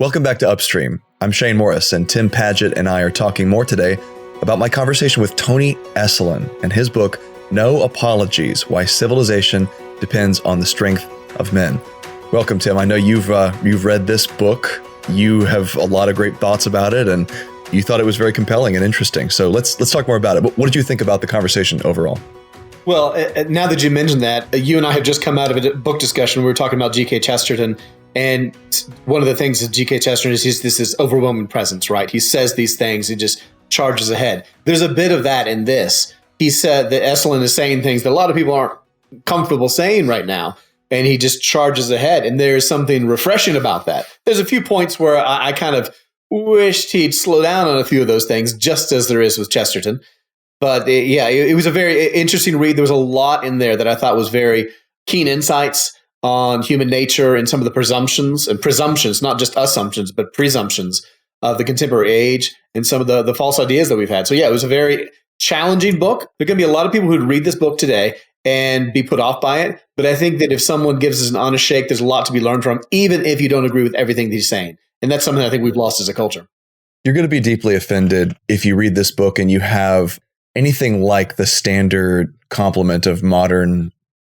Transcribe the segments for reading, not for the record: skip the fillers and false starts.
Welcome back to Upstream. I'm Shane Morris, and Tim Padgett and I are talking more today about my conversation with Tony Esolen and his book, No Apologies: Why Civilization Depends on the Strength of Men. Welcome, Tim. I know you've read this book. You have a lot of great thoughts about it, and you thought it was very compelling and interesting. So let's talk more about it. What did you think about the conversation overall? Well, now that you mentioned that, you and I have just come out of a book discussion. We were talking about G.K. Chesterton, and one of the things that G.K. Chesterton is he's this overwhelming presence, right? He says these things, he just charges ahead. There's a bit of that in this. He said that Esolen is saying things that a lot of people aren't comfortable saying right now, and he just charges ahead. And there's something refreshing about that. There's a few points where I kind of wished he'd slow down on a few of those things, just as there is with Chesterton. But it was a very interesting read. There was a lot in there that I thought was very keen insights on human nature and some of the presumptions, not just assumptions, but presumptions of the contemporary age and some of the false ideas that we've had. So yeah, it was a very challenging book. There are going to be a lot of people who'd read this book today and be put off by it. But I think that if someone gives us an honest shake, there's a lot to be learned from, even if you don't agree with everything that he's saying. And that's something I think we've lost as a culture. You're going to be deeply offended if you read this book and you have anything like the standard complement of modern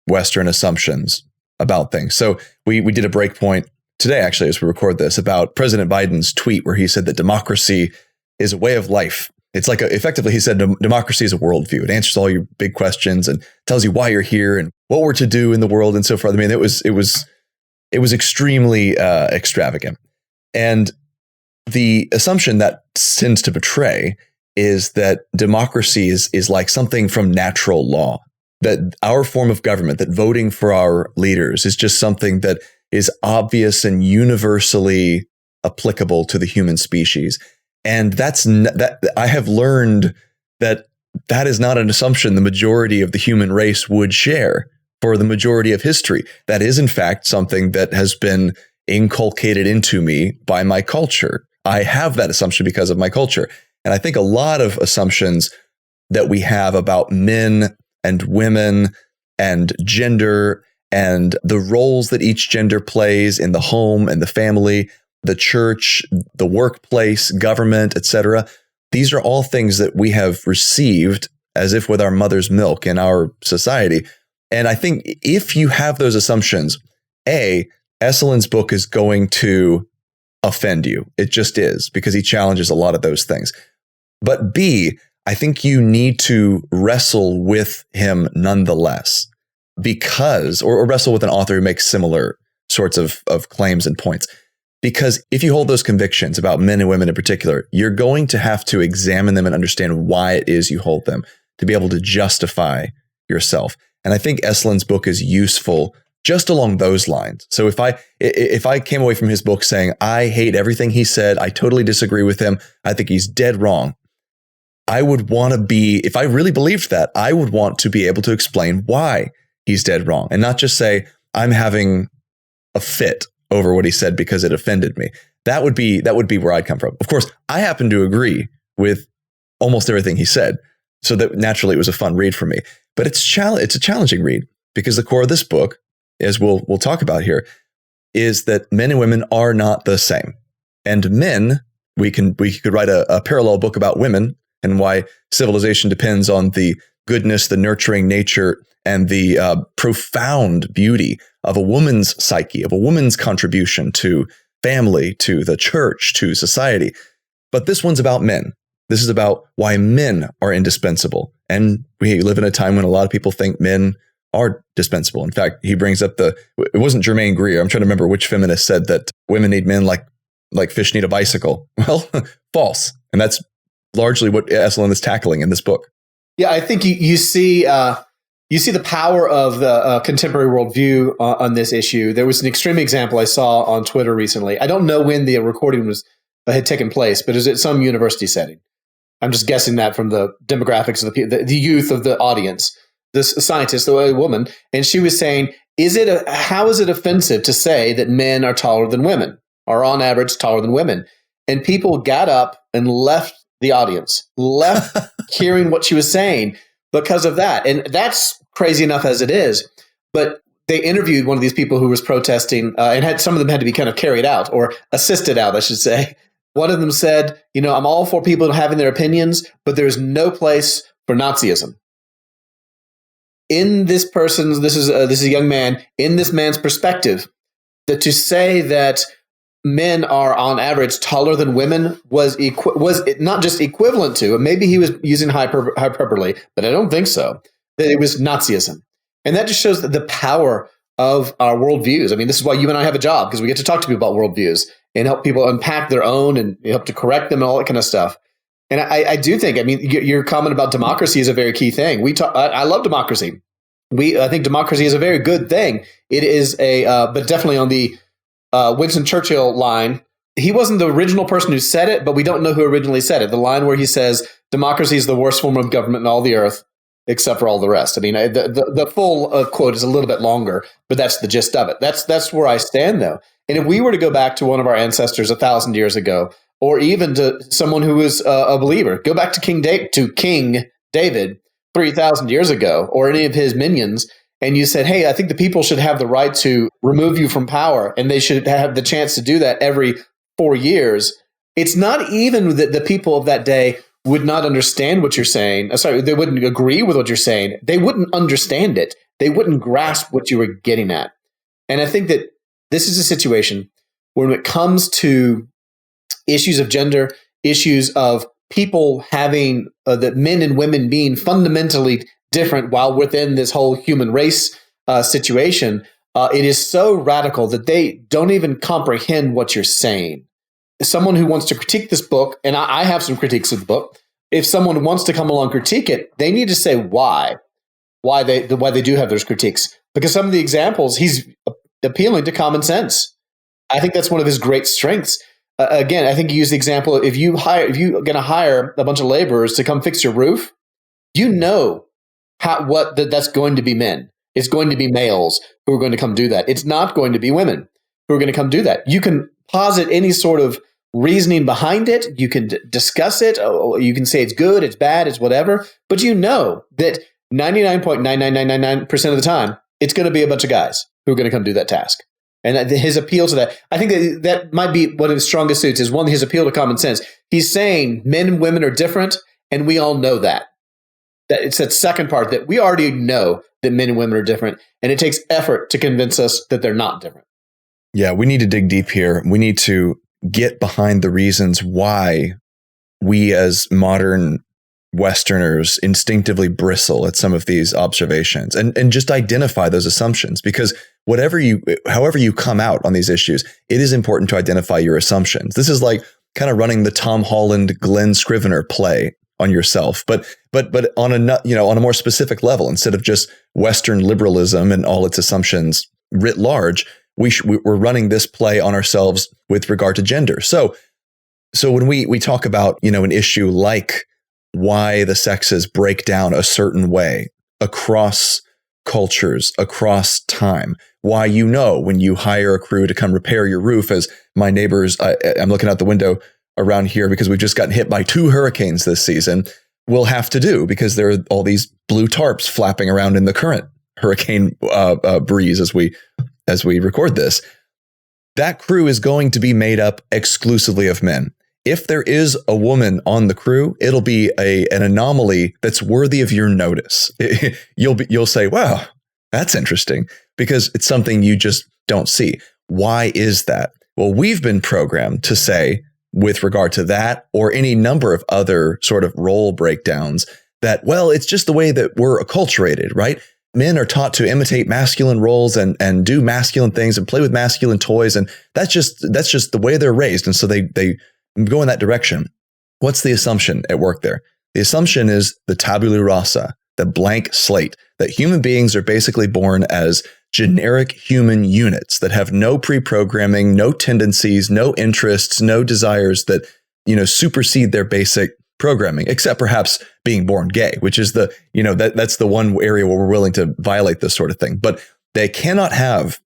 Western assumptions about things. So we did a breakpoint today, actually, as we record this, about President Biden's tweet where he said that democracy is a way of life. It's like, effectively, he said democracy is a worldview. It answers all your big questions and tells you why you're here and what we're to do in the world and so forth. I mean, it was extremely extravagant. And the assumption that tends to betray is that democracy is like something from natural law, that our form of government, that voting for our leaders is just something that is obvious and universally applicable to the human species. And that I have learned that is not an assumption the majority of the human race would share for the majority of history. That is, in fact, something that has been inculcated into me by my culture. I have that assumption because of my culture. And I think a lot of assumptions that we have about men and women and gender and the roles that each gender plays in the home and the family, the church, the workplace, government, etc. These are all things that we have received as if with our mother's milk in our society. And I think if you have those assumptions, Esolen's book is going to offend you. It just is, because he challenges a lot of those things. But B, I think you need to wrestle with him nonetheless, because, or wrestle with an author who makes similar sorts of claims and points. Because if you hold those convictions about men and women in particular, you're going to have to examine them and understand why it is you hold them to be able to justify yourself. And I think Esolen's book is useful just along those lines. So if I came away from his book saying, I hate everything he said, I totally disagree with him, I think he's dead wrong, I would want to be, if I really believed that, I would want to be able to explain why he's dead wrong and not just say, I'm having a fit over what he said because it offended me. That would be where I'd come from. Of course, I happen to agree with almost everything he said, so that naturally it was a fun read for me. But it's a challenging read, because the core of this book, as we'll talk about here, is that men and women are not the same. And men, we could write a parallel book about women and why civilization depends on the goodness, the nurturing nature, and the profound beauty of a woman's psyche, of a woman's contribution to family, to the church, to society. But this one's about men. This is about why men are indispensable. And we live in a time when a lot of people think men are dispensable. In fact, he brings up it wasn't Germaine Greer. I'm trying to remember which feminist said that women need men like fish need a bicycle. Well, false. And that's largely what Esolen is tackling in this book. Yeah, I think you see the power of the contemporary worldview on this issue. There was an extreme example I saw on Twitter recently. I don't know when the recording had taken place, but it was at some university setting. I'm just guessing that from the demographics of the youth of the audience. This scientist, a woman, and she was saying, how is it offensive to say that men are taller than women, or on average taller than women? And people got up and left the audience, left hearing what she was saying because of that. And that's crazy enough as it is. But they interviewed one of these people who was protesting, and some of them had to be kind of carried out or assisted out, I should say. One of them said, I'm all for people having their opinions, but there's no place for Nazism. In this person's, this is a young man, in this man's perspective, that to say that men are on average taller than women was not just equivalent to, maybe he was using hyperbole, but I don't think so, that it was Nazism. And that just shows the power of our worldviews. I mean, this is why you and I have a job, because we get to talk to people about worldviews and help people unpack their own and help to correct them and all that kind of stuff. And I do think, your comment about democracy is a very key thing. I love democracy. I think democracy is a very good thing. It is but definitely on the Winston Churchill line. He wasn't the original person who said it, but we don't know who originally said it. The line where he says, democracy is the worst form of government in all the earth, except for all the rest. I mean, the full quote is a little bit longer, but that's the gist of it. That's where I stand, though. And if we were to go back to one of our ancestors 1,000 years ago, or even to someone who was a believer, go back to King David 3,000 years ago, or any of his minions, and you said, hey, I think the people should have the right to remove you from power, and they should have the chance to do that every 4 years. It's not even that the people of that day would not understand what you're saying. They wouldn't agree with what you're saying. They wouldn't understand it. They wouldn't grasp what you were getting at. And I think that this is a situation where, when it comes to issues of gender, issues of people having the men and women being fundamentally different while within this whole human race situation, it is so radical that they don't even comprehend what you're saying. Someone who wants to critique this book, and I have some critiques of the book, if someone wants to come along and critique it, they need to say why they do have those critiques. Because some of the examples, he's appealing to common sense. I think that's one of his great strengths. Again, I think he used the example, if you're going to hire a bunch of laborers to come fix your roof, that's going to be men. It's going to be males who are going to come do that. It's not going to be women who are going to come do that. You can posit any sort of reasoning behind it. You can discuss it. You can say it's good, it's bad, it's whatever. But that 99.99999% of the time, it's going to be a bunch of guys who are going to come do that task. And his appeal to that, I think that might be one of his strongest suits, is one, his appeal to common sense. He's saying men and women are different, and we all know that. That it's that second part, that we already know that men and women are different, and it takes effort to convince us that they're not different. Yeah, we need to dig deep here. We need to get behind the reasons why we as modern Westerners instinctively bristle at some of these observations and just identify those assumptions, because however you come out on these issues, it is important to identify your assumptions. This is like kind of running the Tom Holland, Glenn Scrivener play on yourself, but on a more specific level, instead of just Western liberalism and all its assumptions writ large, we're running this play on ourselves with regard to gender. So when we talk about, an issue like why the sexes break down a certain way across cultures, across time, why, when you hire a crew to come repair your roof, as my neighbors, I'm looking out the window around here because we've just gotten hit by 2 hurricanes this season, will have to do, because there are all these blue tarps flapping around in the current hurricane breeze as we record this. That crew is going to be made up exclusively of men. If there is a woman on the crew, it'll be an anomaly that's worthy of your notice. You'll say, wow, that's interesting, because it's something you just don't see. Why is that? Well, we've been programmed to say, with regard to that or any number of other sort of role breakdowns, that, well, it's just the way that we're acculturated, right? Men are taught to imitate masculine roles and do masculine things and play with masculine toys. And that's just the way they're raised. And so they go in that direction. What's the assumption at work there? The assumption is the tabula rasa, the blank slate, that human beings are basically born as generic human units that have no pre-programming, no tendencies, no interests, no desires that, supersede their basic programming, except perhaps being born gay, which is that's the one area where we're willing to violate this sort of thing. But they cannot have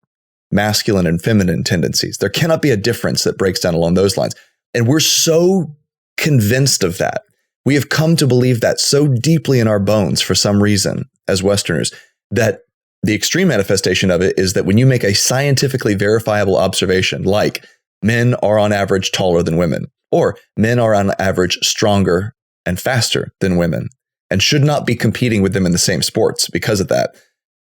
masculine and feminine tendencies. There cannot be a difference that breaks down along those lines. And we're so convinced of that. We have come to believe that so deeply in our bones for some reason as Westerners, that the extreme manifestation of it is that when you make a scientifically verifiable observation, like men are on average taller than women, or men are on average stronger and faster than women, and should not be competing with them in the same sports because of that,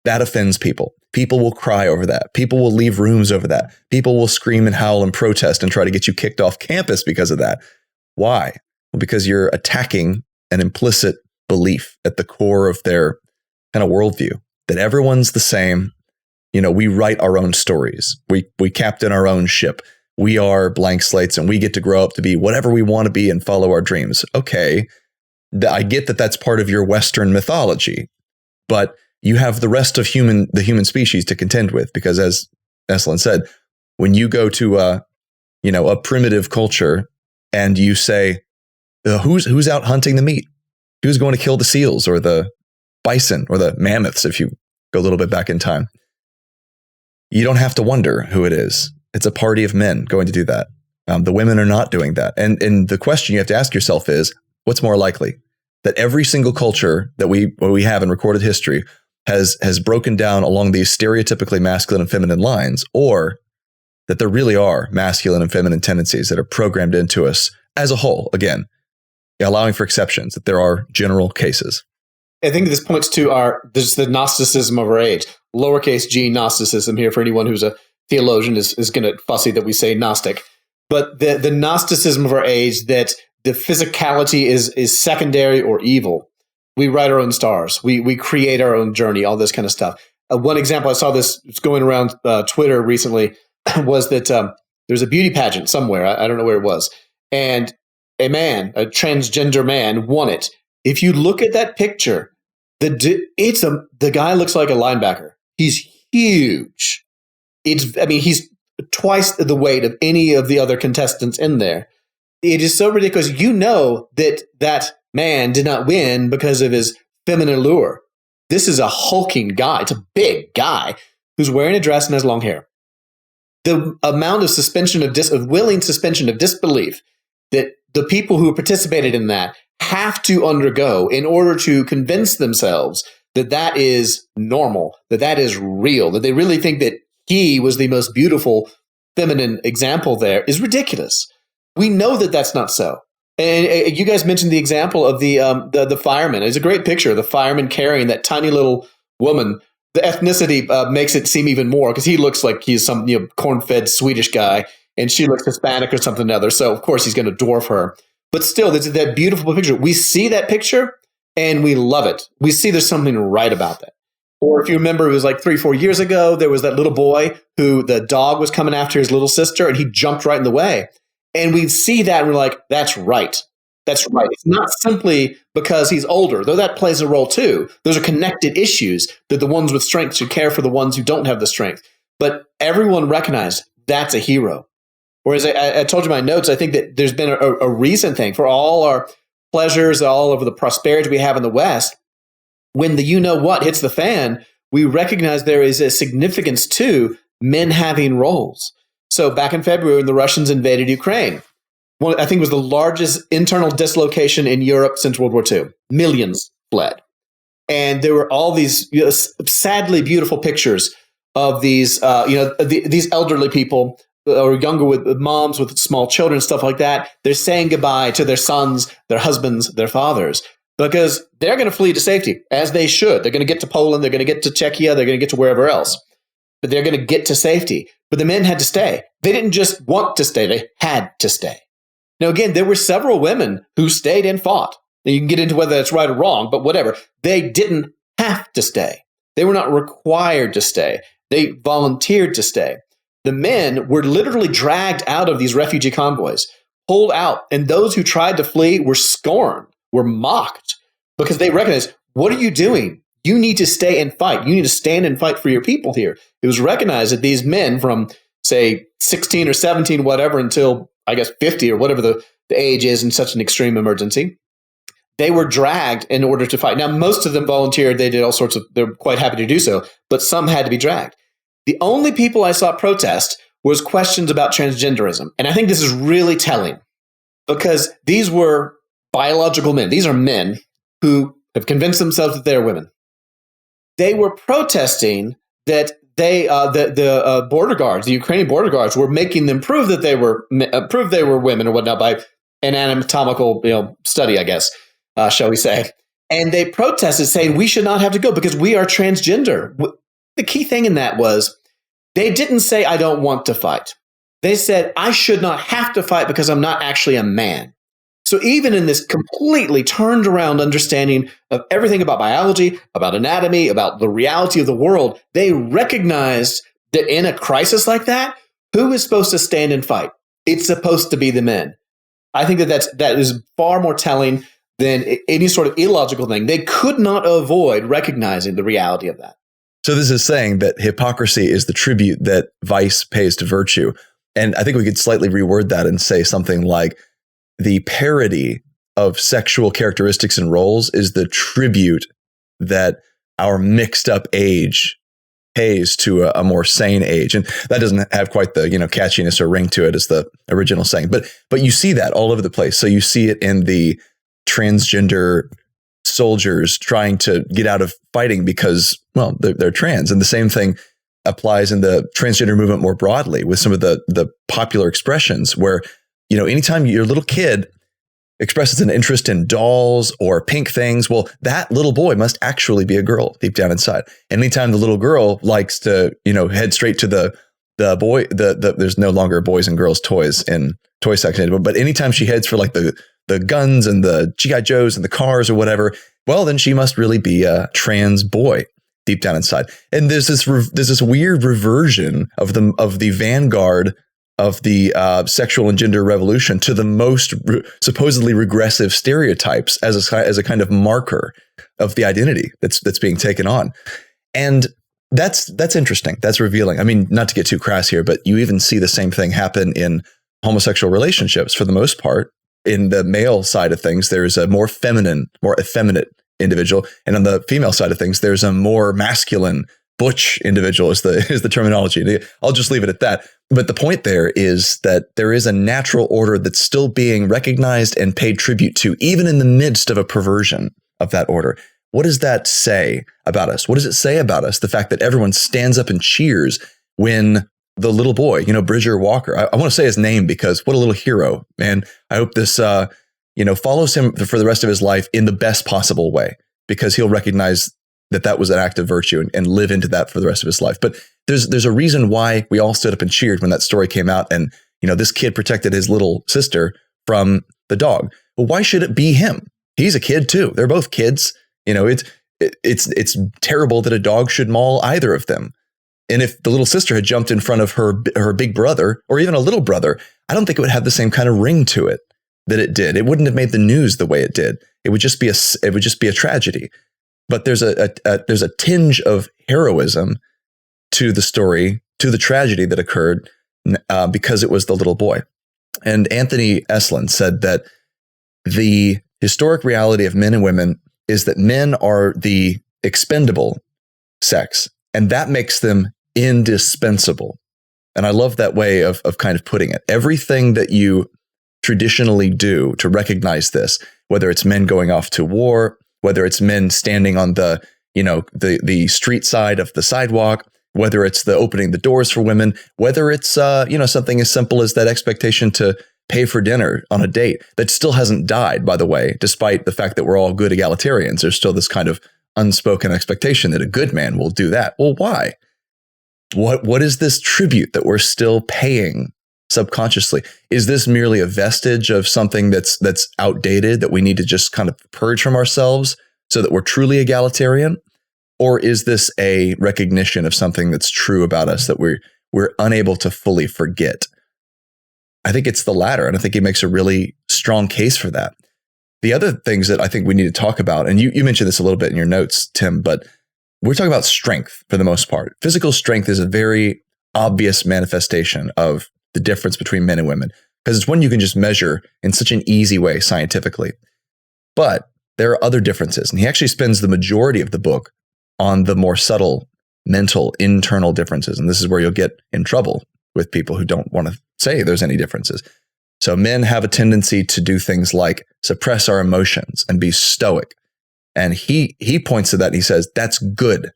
that offends people. People will cry over that. People will leave rooms over that. People will scream and howl and protest and try to get you kicked off campus because of that. Why? Well, because you're attacking an implicit belief at the core of their kind of worldview that everyone's the same. You know, we write our own stories. We captain our own ship. We are blank slates and we get to grow up to be whatever we want to be and follow our dreams. Okay, I get that that's part of your Western mythology, but you have the rest of the human species to contend with, because as Esolen said, when you go to a primitive culture and you say, who's out hunting the meat? Who's going to kill the seals or the bison or the mammoths if you go a little bit back in time? You don't have to wonder who it is. It's a party of men going to do that. The women are not doing that. And the question you have to ask yourself is, what's more likely? That every single culture that we have in recorded history has broken down along these stereotypically masculine and feminine lines, or that there really are masculine and feminine tendencies that are programmed into us as a whole, again, allowing for exceptions, that there are general cases. I think this points to there's the Gnosticism of our age, lowercase g Gnosticism here for anyone who's a theologian is going to fussy that we say Gnostic. But the Gnosticism of our age, that the physicality is secondary or evil. We write our own stars. We create our own journey, all this kind of stuff. One example, I saw this going around Twitter recently, was that there's a beauty pageant somewhere. I don't know where it was. And a transgender man, won it. If you look at that picture, the guy looks like a linebacker. He's huge. He's twice the weight of any of the other contestants in there. It is so ridiculous. You know that man did not win because of his feminine allure. This is a hulking guy. It's a big guy who's wearing a dress and has long hair. The amount of willing suspension of disbelief that the people who participated in that have to undergo in order to convince themselves that is normal, that is real, that they really think that he was the most beautiful feminine example there is ridiculous. We know that that's not so. And you guys mentioned the example of the fireman. It's a great picture of the fireman carrying that tiny little woman. The ethnicity makes it seem even more, because he looks like he's some corn-fed Swedish guy, and she looks Hispanic or something or other. So of course he's going to dwarf her. But still, there's that beautiful picture. We see that picture and we love it. We see there's something right about that. Or if you remember, it was like 3-4 years ago, there was that little boy who the dog was coming after his little sister, and he jumped right in the way. And we see that and we're like, that's right. That's right. It's not simply because he's older, though that plays a role too. Those are connected issues, that the ones with strength should care for the ones who don't have the strength. But everyone recognized that's a hero. Whereas I told you in my notes, I think that there's been a recent thing for all our pleasures, all of the prosperity we have in the West. When the you-know-what hits the fan, we recognize there is a significance to men having roles. So back in February, when the Russians invaded Ukraine, I think it was the largest internal dislocation in Europe since World War II. Millions fled. And there were all these sadly beautiful pictures of these, these elderly people or younger with moms with small children, stuff like that. They're saying goodbye to their sons, their husbands, their fathers, because they're going to flee to safety, as they should. They're going to get to Poland. They're going to get to Czechia. They're going to get to wherever else. But they're going to get to safety. But the men had to stay. They didn't just want to stay. They had to stay. Now, again, there were several women who stayed and fought. Now, you can get into whether that's right or wrong, but whatever. They didn't have to stay. They were not required to stay. They volunteered to stay. The men were literally dragged out of these refugee convoys, pulled out, and those who tried to flee were scorned, were mocked, because they recognized, what are you doing? You need to stay and fight. You need to stand and fight for your people here. It was recognized that these men from, say, 16 or 17, whatever, until, I guess, 50 or whatever the age is in such an extreme emergency, they were dragged in order to fight. Now, most of them volunteered. They did all sorts of, they're quite happy to do so, but some had to be dragged. The only people I saw protest was questions about transgenderism. And I think this is really telling, because these were biological men. These are men who have convinced themselves that they're women. they were protesting that the border guards, the Ukrainian border guards, were making them prove that they were women or whatnot by an anatomical study, I guess, shall we say? And they protested, saying we should not have to go because we are transgender. The key thing in that was they didn't say I don't want to fight. They said I should not have to fight because I'm not actually a man. So even in this completely turned around understanding of everything about biology, about anatomy, about the reality of the world, they recognized that in a crisis like that, who is supposed to stand and fight? It's supposed to be the men. I think that is far more telling than any sort of illogical thing. They could not avoid recognizing the reality of that. So this is saying that hypocrisy is the tribute that vice pays to virtue. And I think we could slightly reword that and say something like, the parody of sexual characteristics and roles is the tribute that our mixed up age pays to a more sane age. And that doesn't have quite the, catchiness or ring to it as the original saying. But you see that all over the place. So you see it in the transgender soldiers trying to get out of fighting because, well, they're trans. And the same thing applies in the transgender movement more broadly with some of the popular expressions where, anytime your little kid expresses an interest in dolls or pink things, well, that little boy must actually be a girl deep down inside. And anytime the little girl likes to, head straight to the boy, there's no longer boys and girls toys in toy section, but anytime she heads for like the guns and the G.I. Joes and the cars or whatever, well, then she must really be a trans boy deep down inside. And there's this weird reversion of the vanguard of the sexual and gender revolution to the most supposedly regressive stereotypes as a kind of marker of the identity that's being taken on. And that's interesting. That's revealing. I mean, not to get too crass here, but you even see the same thing happen in homosexual relationships for the most part. In the male side of things, there's a more feminine, more effeminate individual. And on the female side of things, there's a more masculine, butch individual is the terminology. I'll just leave it at that. But the point there is that there is a natural order that's still being recognized and paid tribute to, even in the midst of a perversion of that order. What does that say about us? What does it say about us? The fact that everyone stands up and cheers when the little boy, Bridger Walker, I want to say his name because what a little hero, man. I hope this, follows him for the rest of his life in the best possible way, because he'll recognize that was an act of virtue and live into that for the rest of his life. But there's a reason why we all stood up and cheered when that story came out. And, this kid protected his little sister from the dog. Well, why should it be him? He's a kid too. They're both kids. It's terrible that a dog should maul either of them. And if the little sister had jumped in front of her big brother or even a little brother, I don't think it would have the same kind of ring to it that it did. It wouldn't have made the news the way it did. It would just be a tragedy. But there's a tinge of heroism to the story, to the tragedy that occurred because it was the little boy. And Anthony Esolen said that the historic reality of men and women is that men are the expendable sex, and that makes them indispensable. And I love that way of kind of putting it. Everything that you traditionally do to recognize this, whether it's men going off to war, whether it's men standing on the street side of the sidewalk, whether it's the opening the doors for women, whether it's something as simple as that expectation to pay for dinner on a date that still hasn't died, by the way, despite the fact that we're all good egalitarians. There's still this kind of unspoken expectation that a good man will do that. Well, why? What is this tribute that we're still paying subconsciously? Is this merely a vestige of something that's outdated that we need to just kind of purge from ourselves so that we're truly egalitarian? Or is this a recognition of something that's true about us that we're unable to fully forget? I think it's the latter, and I think he makes a really strong case for that. The other things that I think we need to talk about, and you mentioned this a little bit in your notes, Tim, but we're talking about strength for the most part. Physical strength is a very obvious manifestation of the difference between men and women, because it's one you can just measure in such an easy way scientifically. But there are other differences, and he actually spends the majority of the book on the more subtle mental internal differences. And this is where you'll get in trouble with people who don't want to say there's any differences. So men have a tendency to do things like suppress our emotions and be stoic. And he points to that and he says, that's good.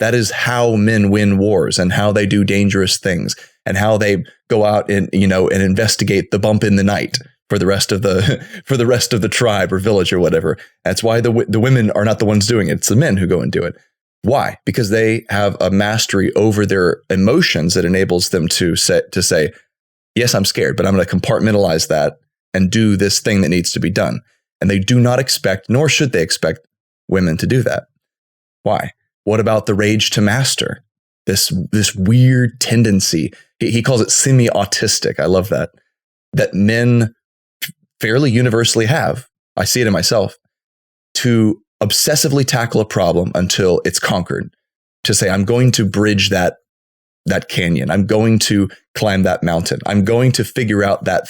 That is how men win wars and how they do dangerous things and how they go out and, and investigate the bump in the night for the rest of the tribe or village or whatever. That's why the women are not the ones doing it. It's the men who go and do it. Why? Because they have a mastery over their emotions that enables them to say, yes, I'm scared, but I'm going to compartmentalize that and do this thing that needs to be done. And they do not expect, nor should they expect, women to do that. Why? What about the rage to master? This weird tendency. He calls it semi-autistic. I love that. That men fairly universally have. I see it in myself. To obsessively tackle a problem until it's conquered. To say, I'm going to bridge that canyon. I'm going to climb that mountain. I'm going to figure out that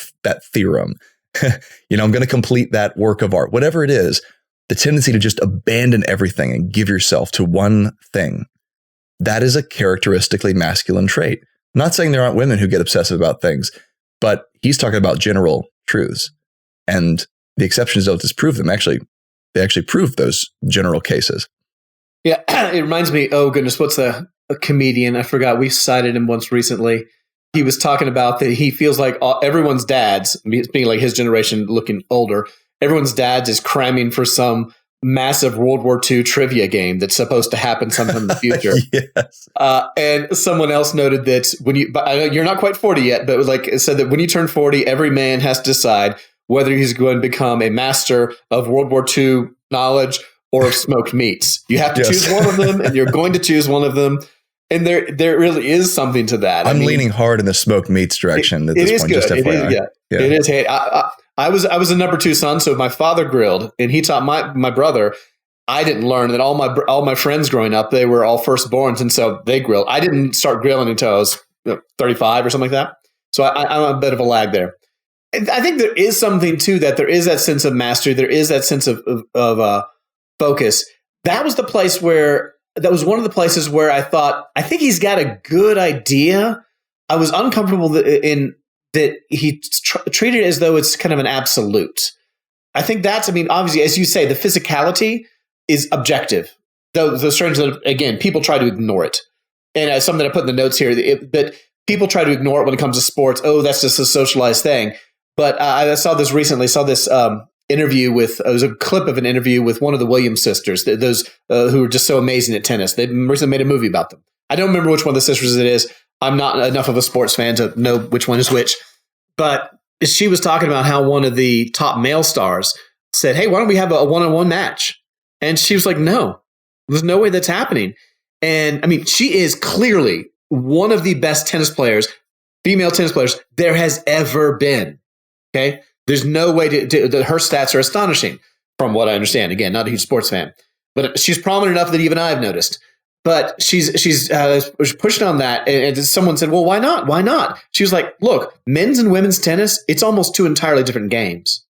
theorem. I'm going to complete that work of art. Whatever it is, the tendency to just abandon everything and give yourself to one thing. That is a characteristically masculine trait. I'm not saying there aren't women who get obsessive about things, but he's talking about general truths. And the exceptions don't disprove them. They actually prove those general cases. Yeah, it reminds me, oh goodness, what's a comedian? I forgot. We cited him once recently. He was talking about that he feels like everyone's dads, being like his generation looking older, everyone's dads is cramming for some massive World War II trivia game that's supposed to happen sometime in the future. Yes. And someone else noted that I know you're not quite 40 yet, but it said that when you turn 40, every man has to decide whether he's going to become a master of World War II knowledge or of smoked meats. You have to choose one of them, and you're going to choose one of them. And there really is something to that. I'm leaning hard in the smoked meats direction at this point. Good. Just FYI. It is. Hey, I was a number 2 son, so my father grilled, and he taught my brother. I didn't learn that. All my friends growing up, they were all firstborns, and so they grilled. I didn't start grilling until I was 35 or something like that. So I'm a bit of a lag there. I think there is something to that. There is that sense of mastery. There is that sense of focus. That was one of the places where I thought, I think he's got a good idea. I was uncomfortable in that he treated it as though it's kind of an absolute. I think obviously, as you say, the physicality is objective. Though the strange that, again, people try to ignore it. And something I put in the notes here, that people try to ignore it when it comes to sports. Oh, that's just a socialized thing. But I saw this recently. Interview with, it was a clip of an interview with one of the Williams sisters, those who are just so amazing at tennis. They recently made a movie about them. I don't remember which one of the sisters it is. I'm not enough of a sports fan to know which one is which. But she was talking about how one of the top male stars said, hey, why don't we have a one-on-one match? And she was like, no, there's no way that's happening. And I mean, she is clearly one of the best female tennis players there has ever been. Okay. There's no way her stats are astonishing from what I understand. Again, not a huge sports fan, but she's prominent enough that even I've noticed. But she's pushing on that. And someone said, well, why not? Why not? She was like, look, men's and women's tennis, it's almost 2 entirely different games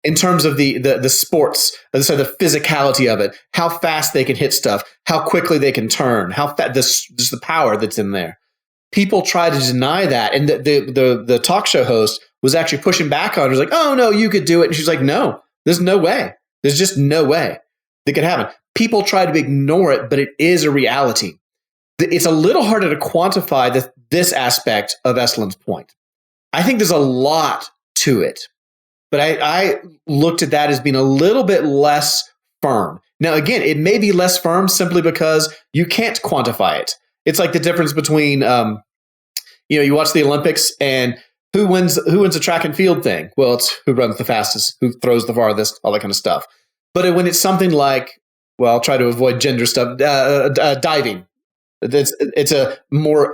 in terms of the sports, so the physicality of it, how fast they can hit stuff, how quickly they can turn, how just the power that's in there. People try to deny that. And the talk show host was actually pushing back on her. He was like, oh, no, you could do it. And she's like, no, there's no way. There's just no way that could happen. People try to ignore it, but it is a reality. It's a little harder to quantify this aspect of Esolen's point. I think there's a lot to it, but I looked at that as being a little bit less firm. Now, again, it may be less firm simply because you can't quantify it. It's like the difference between, you watch the Olympics and who wins the track and field thing? Well, it's who runs the fastest, who throws the farthest, all that kind of stuff. But when it's something like, well, I'll try to avoid gender stuff, diving. It's a more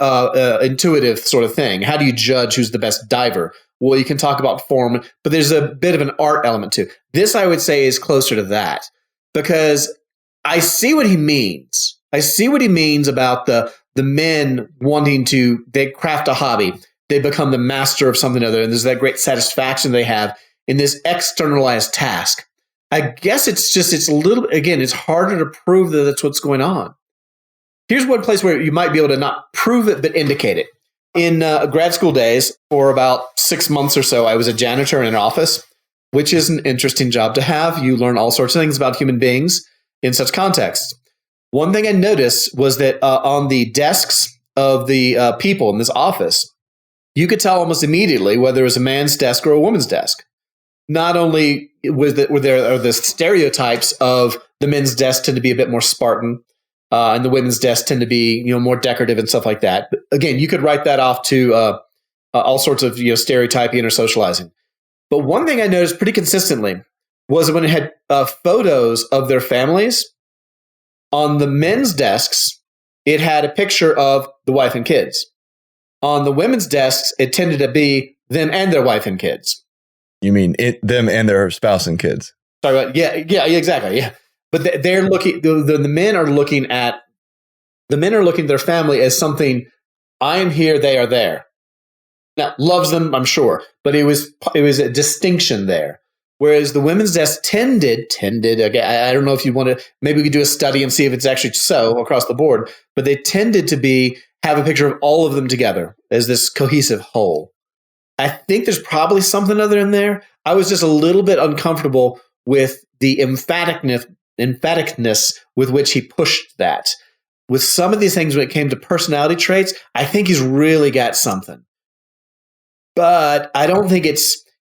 intuitive sort of thing. How do you judge who's the best diver? Well, you can talk about form, but there's a bit of an art element too. This, I would say, is closer to that because I see what he means. I see what he means about the men wanting they craft a hobby. They become the master of something other. And there's that great satisfaction they have in this externalized task. I guess it's a little, again, it's harder to prove that that's what's going on. Here's one place where you might be able to not prove it, but indicate it. In grad school days, for about 6 months or so, I was a janitor in an office, which is an interesting job to have. You learn all sorts of things about human beings in such contexts. One thing I noticed was that on the desks of the people in this office, you could tell almost immediately whether it was a man's desk or a woman's desk. Not only were there the stereotypes of the men's desk tend to be a bit more Spartan, and the women's desk tend to be more decorative and stuff like that. But again, you could write that off to all sorts of stereotyping or socializing. But one thing I noticed pretty consistently was when it had photos of their families on the men's desks, it had a picture of the wife and kids. On the women's desks, it tended to be them and their wife and kids. You mean them and their spouse and kids? Sorry, yeah, exactly, yeah. But they're looking. The men are looking at their family as something. I am here, they are there. Now, loves them, I'm sure, but it was a distinction there. Whereas the women's desk tended. Again, I don't know if you want to. Maybe we could do a study and see if it's actually so across the board. But they tended to have a picture of all of them together as this cohesive whole. I think there's probably something other in there. I was just a little bit uncomfortable with the emphaticness with which he pushed that. With some of these things, when it came to personality traits, I think he's really got something. But I don't think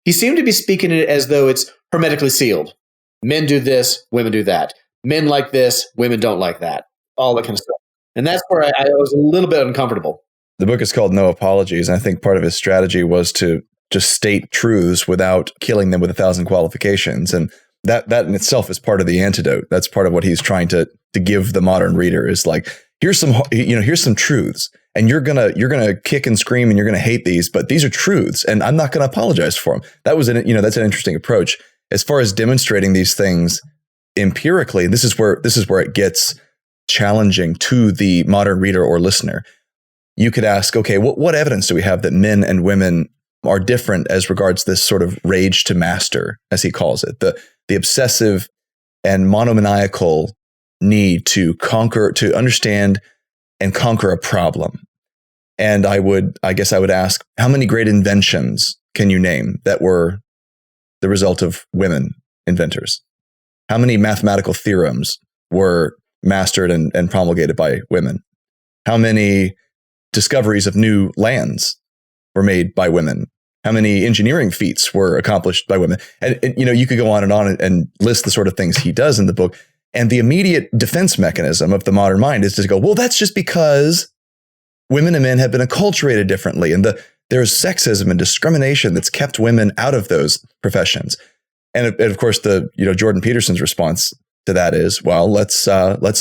he seemed to be speaking it as though it's hermetically sealed. Men do this, women do that. Men like this, women don't like that. All that kind of stuff. And that's where I was a little bit uncomfortable. The book is called No Apologies, and I think part of his strategy was to just state truths without killing them with 1,000 qualifications. And that in itself is part of the antidote. That's part of what he's trying to give the modern reader is like, here's some truths, and you're gonna kick and scream and you're gonna hate these, but these are truths, and I'm not gonna apologize for them. That's an interesting approach as far as demonstrating these things empirically. This is where it gets challenging to the modern reader or listener. You could ask, okay, what evidence do we have that men and women are different as regards this sort of rage to master, as he calls it, the obsessive and monomaniacal need to understand and conquer a problem. And I guess I would ask, how many great inventions can you name that were the result of women inventors? How many mathematical theorems were mastered and promulgated by women? How many discoveries of new lands were made by women? How many engineering feats were accomplished by women? And you could go on and list the sort of things he does in the book. And the immediate defense mechanism of the modern mind is to go, well, that's just because women and men have been acculturated differently. And there's sexism and discrimination that's kept women out of those professions. And of course, Jordan Peterson's response to that is, well, let's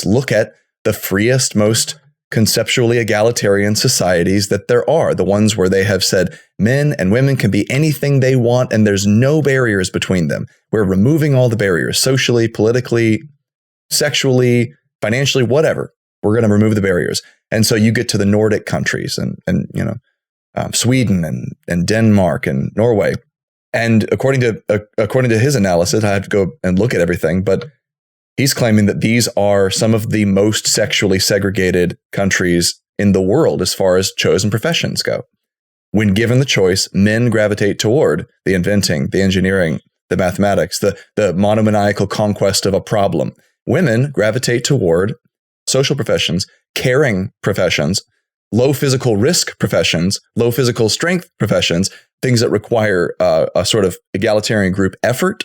look at the freest, most conceptually egalitarian societies that there are, the ones where they have said men and women can be anything they want and there's no barriers between them. We're removing all the barriers socially, politically, sexually, financially, whatever. We're going to remove the barriers. And so you get to the Nordic countries and Sweden and Denmark and Norway. And according to his analysis, I have to go and look at everything, but he's claiming that these are some of the most sexually segregated countries in the world as far as chosen professions go. When given the choice, men gravitate toward the inventing, the engineering, the mathematics, the monomaniacal conquest of a problem. Women gravitate toward social professions, caring professions, low physical risk professions, low physical strength professions, things that require a sort of egalitarian group effort.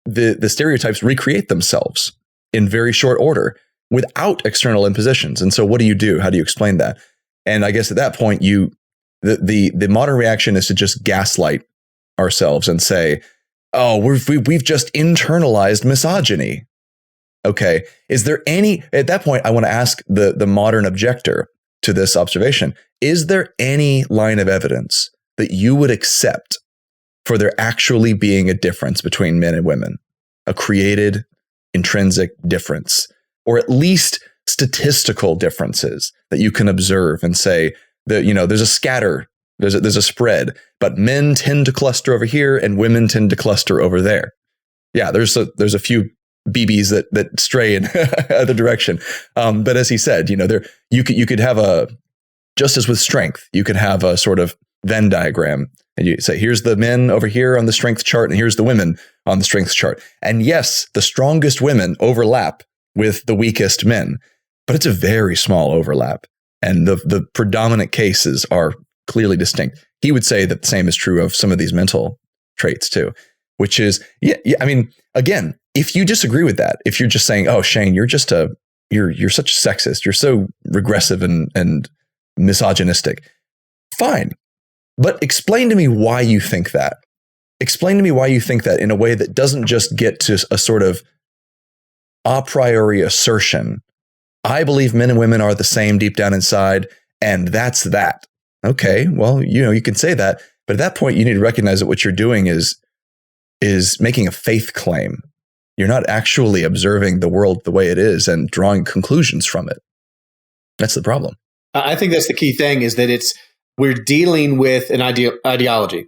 The stereotypes recreate themselves in very short order without external impositions. And so what do you do? How do you explain that? And I guess at that point, the modern reaction is to just gaslight ourselves and say, oh, we've just internalized misogyny. Okay. Is there at that point, I want to ask the modern objector to this observation, is there any line of evidence that you would accept for there actually being a difference between men and women, a created intrinsic difference, or at least statistical differences that you can observe and say that, there's a scatter, there's a spread, but men tend to cluster over here and women tend to cluster over there. Yeah, there's a few BBs that stray in either direction. But as he said, you could have just as with strength, you could have a sort of Venn diagram. And you say, here's the men over here on the strength chart, and here's the women on the strength chart. And yes, the strongest women overlap with the weakest men. but it's a very small overlap. And the predominant cases are clearly distinct. He would say that the same is true of some of these mental traits too, which is, I mean, again, if you disagree with that, if you're just saying, oh, Shane, you're such a sexist, you're so regressive and misogynistic, fine. But explain to me why you think that. Explain to me why you think that in a way that doesn't just get to a sort of a priori assertion. I believe men and women are the same deep down inside, and that's that. Okay, well, you can say that, but at that point, you need to recognize that what you're doing is making a faith claim. You're not actually observing the world the way it is and drawing conclusions from it. That's the problem. I think that's the key thing, is that we're dealing with an ideology.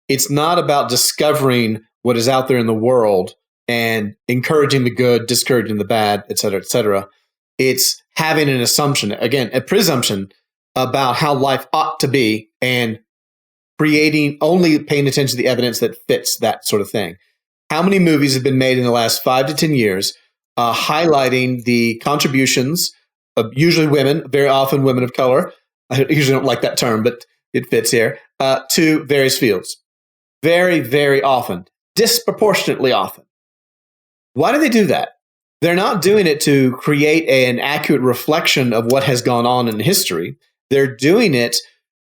It's not about discovering what is out there in the world and encouraging the good, discouraging the bad, et cetera, et cetera. It's having an assumption, again, a presumption about how life ought to be and only paying attention to the evidence that fits that sort of thing. How many movies have been made in the last 5 to 10 years highlighting the contributions of usually women, very often women of color? I usually don't like that term, but it fits here, to various fields. Very, very often, disproportionately often. Why do they do that? They're not doing it to create an accurate reflection of what has gone on in history. They're doing it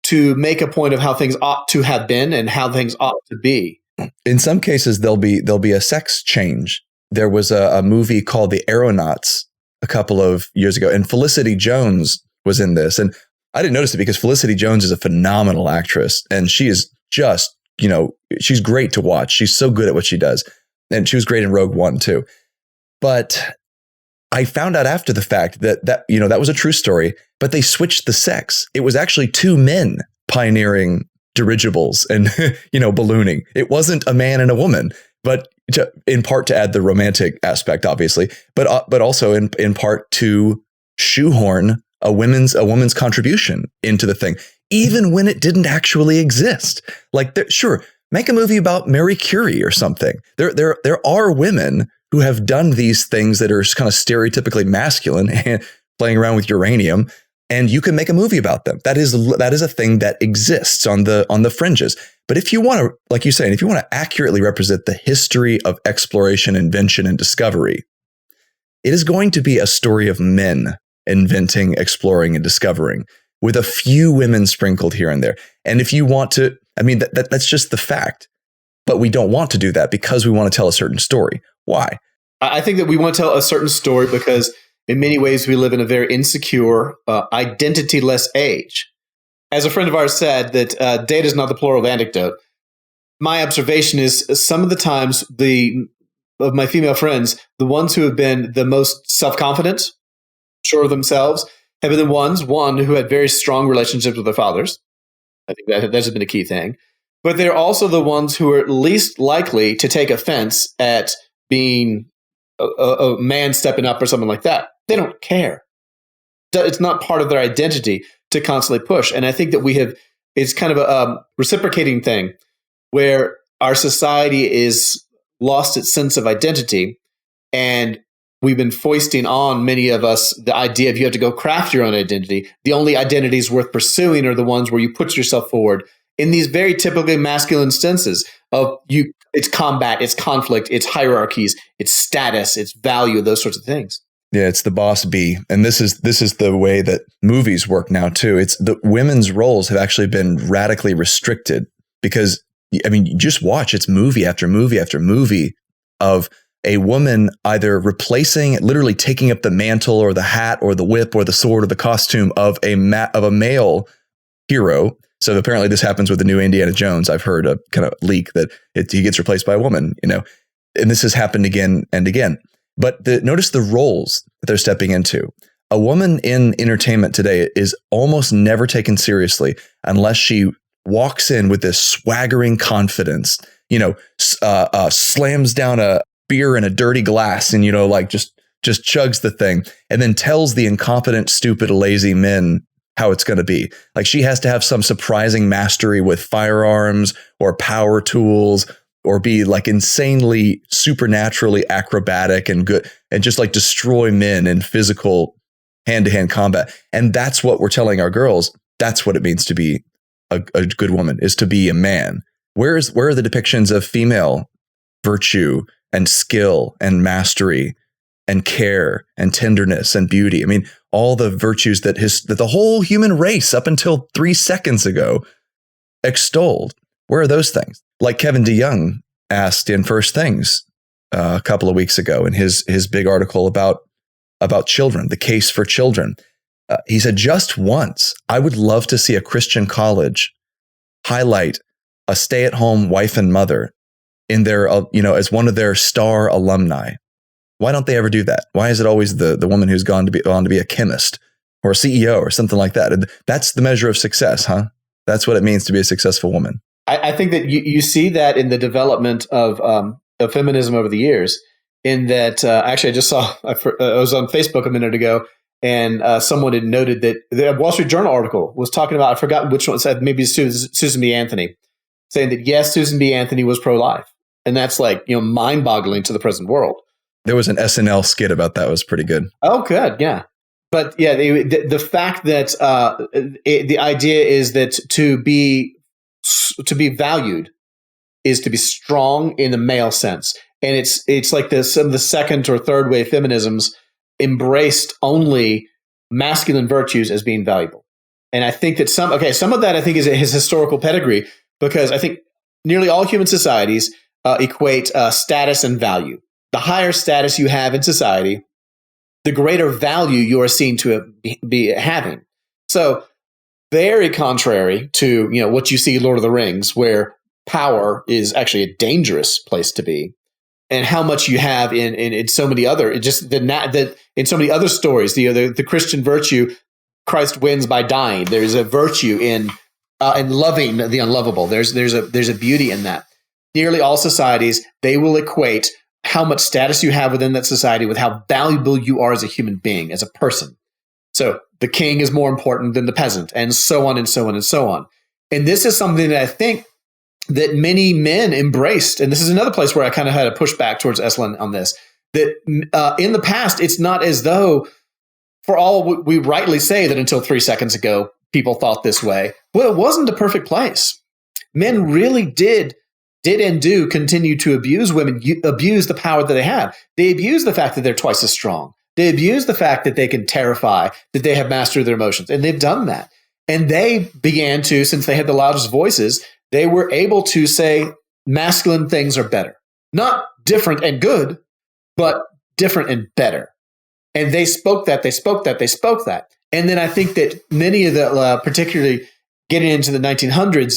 to make a point of how things ought to have been and how things ought to be. In some cases, there'll be a sex change. There was a movie called The Aeronauts a couple of years ago, and Felicity Jones was in this. And I didn't notice it because Felicity Jones is a phenomenal actress, and she is just, she's great to watch. She's so good at what she does. And she was great in Rogue One too. But I found out after the fact that was a true story, but they switched the sex. It was actually 2 men pioneering dirigibles and, ballooning. It wasn't a man and a woman, but in part to add the romantic aspect, obviously, but also in part to shoehorn a woman's contribution into the thing, even when it didn't actually exist. Like, sure, make a movie about Marie Curie or something. There are women who have done these things that are kind of stereotypically masculine and playing around with uranium, and you can make a movie about them. That is a thing that exists on the fringes. But if you want to, like you say, if you want to accurately represent the history of exploration, invention, and discovery, it is going to be a story of men inventing, exploring, and discovering, with a few women sprinkled here and there. And if you want to, that's just the fact. But we don't want to do that because we want to tell a certain story. Why? I think that we want to tell a certain story because in many ways we live in a very insecure, identity-less age. As a friend of ours said, that data is not the plural of anecdote. My observation is some of the times of my female friends, the ones who have been the most self-confident, sure of themselves, have been the ones, who had very strong relationships with their fathers. I think that has been a key thing. But they're also the ones who are least likely to take offense at being a man stepping up or something like that. They don't care. It's not part of their identity to constantly push. And I think that it's kind of a reciprocating thing where our society is lost its sense of identity. And we've been foisting on many of us the idea of you have to go craft your own identity. The only identities worth pursuing are the ones where you put yourself forward in these very typically masculine senses of you. It's combat, it's conflict, it's hierarchies, it's status, it's value, those sorts of things. Yeah, it's the boss bee. And this is the way that movies work now too. It's the women's roles have actually been radically restricted because, you just watch, it's movie after movie after movie of a woman either literally taking up the mantle or the hat or the whip or the sword or the costume of a male hero. So apparently this happens with the new Indiana Jones. I've heard a kind of leak that he gets replaced by a woman, and this has happened again and again. But notice the roles that they're stepping into. A woman in entertainment today is almost never taken seriously unless she walks in with this swaggering confidence, slams down a beer in a dirty glass and, just chugs the thing and then tells the incompetent, stupid, lazy men how it's going to be. Like, she has to have some surprising mastery with firearms or power tools or be like insanely supernaturally acrobatic and good and just like destroy men in physical hand-to-hand combat. And that's what we're telling our girls. That's what it means to be a good woman, is to be a man. Where are the depictions of female virtue and skill and mastery and care and tenderness and beauty? I mean, all the virtues that the whole human race up until 3 seconds ago extolled. Where are those things? Like Kevin DeYoung asked in First Things a couple of weeks ago in his big article about children, the case for children. He said, just once, I would love to see a Christian college highlight a stay-at-home wife and mother in their, as one of their star alumni. Why don't they ever do that? Why is it always the woman who's gone to be a chemist or a CEO or something like that? That's the measure of success, huh? That's what it means to be a successful woman. I think that you see that in the development of feminism over the years. In that, actually, I just saw, I was on Facebook a minute ago, and someone had noted that the Wall Street Journal article was talking about, I forgot which one, said maybe Susan B. Anthony, saying that yes, Susan B. Anthony was pro-life, and that's like mind-boggling to the present world. There was an SNL skit about that. It was pretty good. Oh, good, yeah. But yeah, the fact that the idea is that to be valued is to be strong in the male sense. And it's like some of the second or third wave feminisms embraced only masculine virtues as being valuable. And I think that some of that I think is his historical pedigree, because I think nearly all human societies equate status and value. The higher status you have in society, the greater value you are seen to be having. So very contrary to what you see in Lord of the Rings, where power is actually a dangerous place to be, and how much you have in so many other in so many other stories. The Christian virtue, Christ wins by dying. There's a virtue in loving the unlovable. There's a beauty in that. Nearly all societies, they will equate how much status you have within that society with how valuable you are as a human being, as a person. So the king is more important than the peasant, and so on and so on and so on. And this is something that I think that many men embraced. And this is another place where I kind of had a pushback towards Esolen on this, that in the past, it's not as though, for all we rightly say that until 3 seconds ago, people thought this way. Well, it wasn't a perfect place. Men really did and do continue to abuse women, abuse the power that they have. They abuse the fact that they're twice as strong. They abuse the fact that they can terrify, that they have mastered their emotions. And they've done that. And they began to, since they had the loudest voices, they were able to say masculine things are better. Not different and good, but different and better. And they spoke that. And then I think that many of the, particularly getting into the 1900s,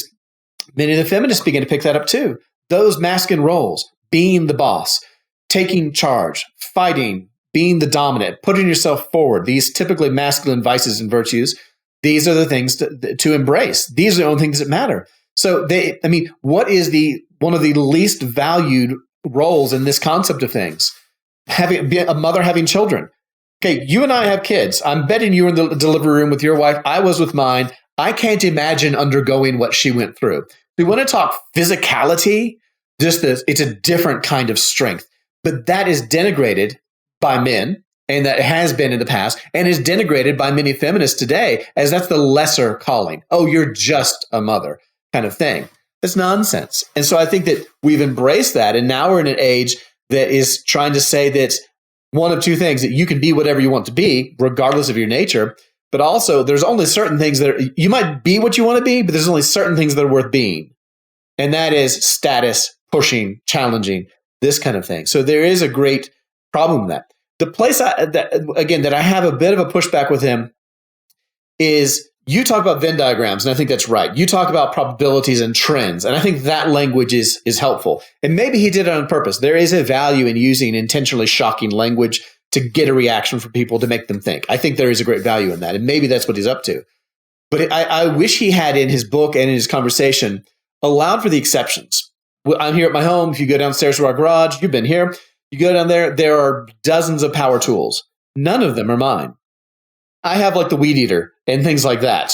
many of the feminists began to pick that up too. Those masculine roles, being the boss, taking charge, fighting, being the dominant, putting yourself forward, these typically masculine vices and virtues, these are the things to embrace. These are the only things that matter. So what is one of the least valued roles in this concept of things? Having a mother having children. Okay, you and I have kids. I'm betting you were in the delivery room with your wife. I was with mine. I can't imagine undergoing what she went through. We want to talk physicality, it's a different kind of strength. But that is denigrated by men, and that has been in the past, and is denigrated by many feminists today as that's the lesser calling. Oh, you're just a mother kind of thing. That's nonsense. And so I think that we've embraced that, and now we're in an age that is trying to say that one of two things, that you can be whatever you want to be, regardless of your nature, but also there's only certain things that you might be what you want to be, but there's only certain things that are worth being. And that is status, pushing, challenging, this kind of thing. So there is a great problem with that. The place that I have a bit of a pushback with him is, you talk about Venn diagrams, and I think that's right. You talk about probabilities and trends, and I think that language is helpful. And maybe he did it on purpose. There is a value in using intentionally shocking language to get a reaction from people, to make them think. I think there is a great value in that, and maybe that's what he's up to. But I wish he had, in his book and in his conversation, allowed for the exceptions. I'm here at my home. If you go downstairs to our garage, you've been here. You go down there are dozens of power tools. None of them are mine. I have like the weed eater and things like that.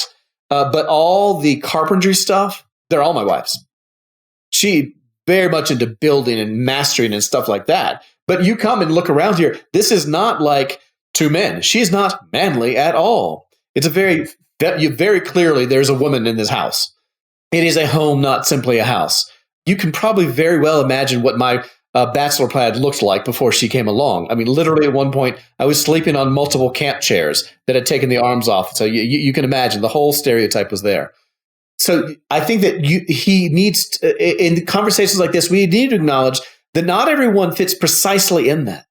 But all the carpentry stuff, they're all my wife's. She very much into building and mastering and stuff like that. But you come and look around here. This is not like two men. She's not manly at all. It's very clearly there's a woman in this house. It is a home, not simply a house. You can probably very well imagine what my bachelor pad looked like before she came along. I mean, literally at one point, I was sleeping on multiple camp chairs that had taken the arms off. So you can imagine the whole stereotype was there. So I think that he needs to, in conversations like this, we need to acknowledge that not everyone fits precisely in that.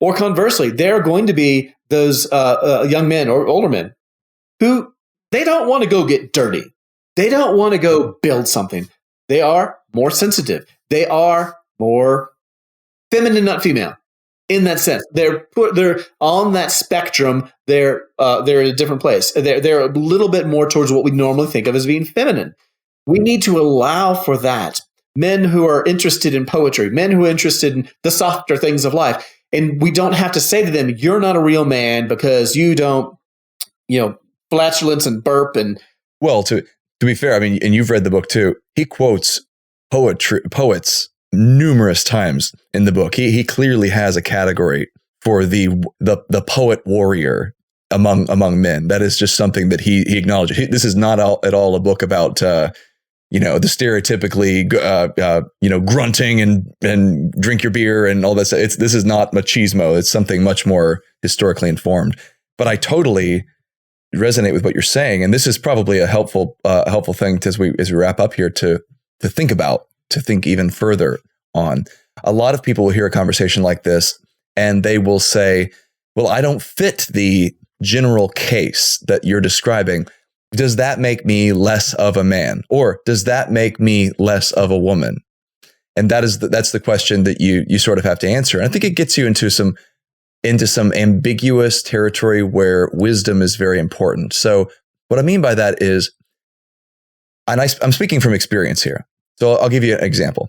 Or conversely, there are going to be those young men or older men who they don't want to go get dirty. They don't want to go build something. They are more sensitive. They are more feminine, not female, in that sense. They're on that spectrum. They're in a different place. They're a little bit more towards what we normally think of as being feminine. We need to allow for that. Men who are interested in poetry, men who are interested in the softer things of life. And we don't have to say to them, you're not a real man because you don't, flatulence and burp. And well, to be fair, I mean, and you've read the book too, he quotes poets numerous times in the book. He clearly has a category for the poet warrior among men. That is just something that he acknowledges. This is not at all a book about the stereotypically grunting and drink your beer and all that stuff. This is not machismo. It's something much more historically informed. But I totally resonate with what you're saying, and this is probably a helpful thing as we wrap up here to think about, to think even further on. A lot of people will hear a conversation like this and they will say, well, I don't fit the general case that you're describing. Does that make me less of a man? Or does that make me less of a woman? And that's the question that you sort of have to answer. And I think it gets you into some ambiguous territory where wisdom is very important. So what I mean by that is, and I'm speaking from experience here. So I'll give you an example.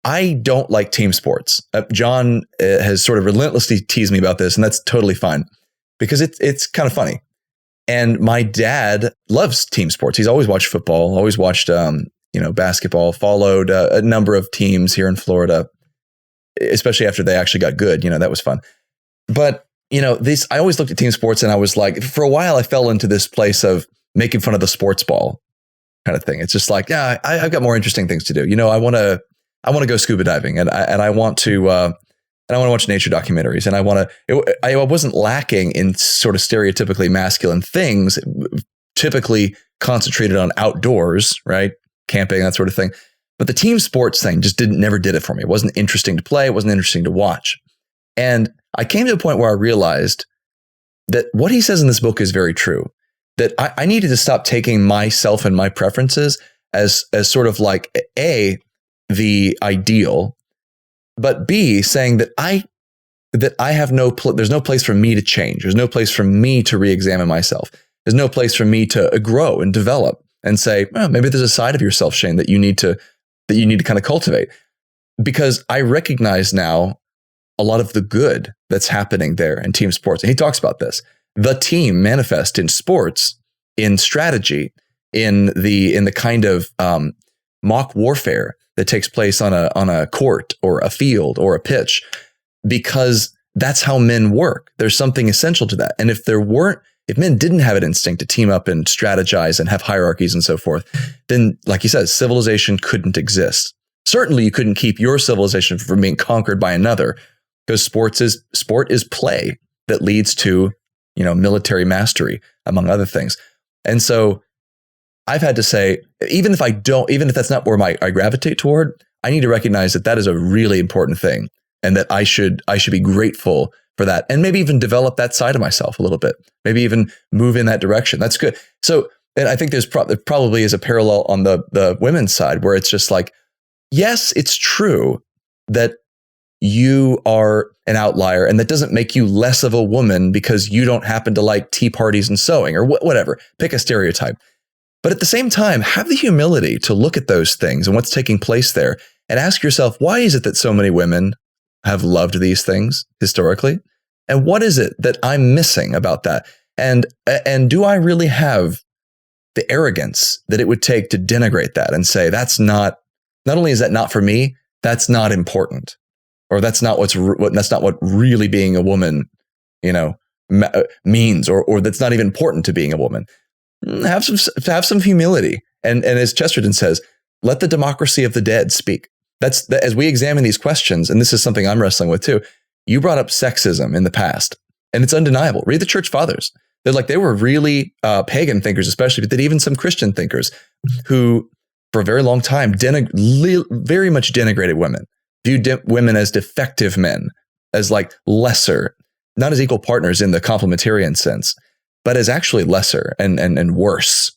I don't like team sports. John has sort of relentlessly teased me about this, and that's totally fine because it's kind of funny. And my dad loves team sports. He's always watched football, always watched basketball, followed a number of teams here in Florida, especially after they actually got good. That was fun. But I always looked at team sports and I was like, for a while I fell into this place of making fun of the sports ball kind of thing. It's just like, yeah, I've got more interesting things to do. I want to go scuba diving and I want to watch nature documentaries, and I wasn't lacking in sort of stereotypically masculine things, typically concentrated on outdoors, right? Camping, that sort of thing. But the team sports thing just never did it for me. It wasn't interesting to play. It wasn't interesting to watch. And I came to a point where I realized that what he says in this book is very true, that I needed to stop taking myself and my preferences as sort of like the ideal, but B, saying that I have there's no place for me to change. There's no place for me to re-examine myself. There's no place for me to grow and develop and say, oh, maybe there's a side of yourself, Shane, that you need to kind of cultivate. Because I recognize now a lot of the good that's happening there in team sports. And he talks about this. The team manifest in sports, in strategy, in the kind of mock warfare that takes place on a court or a field or a pitch, because that's how men work. There's something essential to that. And if men didn't have an instinct to team up and strategize and have hierarchies and so forth, then, like he says, civilization couldn't exist. Certainly you couldn't keep your civilization from being conquered by another, because sport is play that leads to, military mastery, among other things. And so I've had to say, even if that's not where I gravitate toward, I need to recognize that is a really important thing, and that I should be grateful for that, and maybe even develop that side of myself a little bit, maybe even move in that direction. That's good. So, and I think there probably is a parallel on the women's side, where it's just like, yes, it's true that you are an outlier, and that doesn't make you less of a woman because you don't happen to like tea parties and sewing or whatever. Pick a stereotype. But at the same time, have the humility to look at those things and what's taking place there and ask yourself, why is it that so many women have loved these things historically? And what is it that I'm missing about that? And do I really have the arrogance that it would take to denigrate that and say, not only is that not for me, that's not important, or that's not what really being a woman, means or that's not even important to being a woman. Have some humility. And as Chesterton says, let the democracy of the dead speak. As we examine these questions, and this is something I'm wrestling with too. You brought up sexism in the past, and it's undeniable. Read the church fathers. They were really pagan thinkers, especially, but even some Christian thinkers who, for a very long time, very much denigrated women, viewed women as defective men, as like lesser, not as equal partners in the complementarian sense, but as actually lesser and worse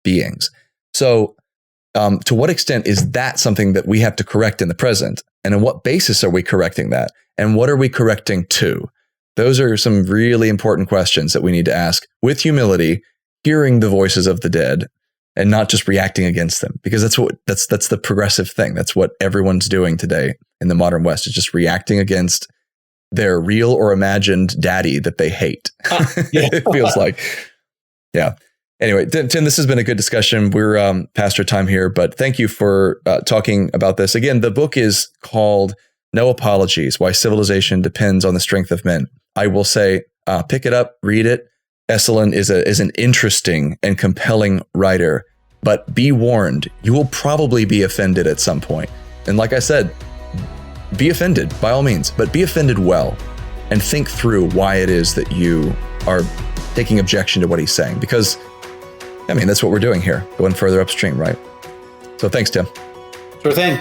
beings. So, to what extent is that something that we have to correct in the present? And on what basis are we correcting that? And what are we correcting to? Those are some really important questions that we need to ask with humility, hearing the voices of the dead, and not just reacting against them, because that's the progressive thing. That's what everyone's doing today in the modern West, is just reacting against their real or imagined daddy that they hate. It feels like, yeah. Anyway, Tim, this has been a good discussion. We're past our time here, but thank you for talking about this. Again, the book is called No Apologies: Why Civilization Depends on the Strength of Men. I will say, pick it up, read it. Esolen is an interesting and compelling writer, but be warned, you will probably be offended at some point. And like I said, be offended by all means, but be offended well, and think through why it is that you are taking objection to what he's saying, because I mean, that's what we're doing here, going further upstream, right? So thanks, Tim. Sure thing.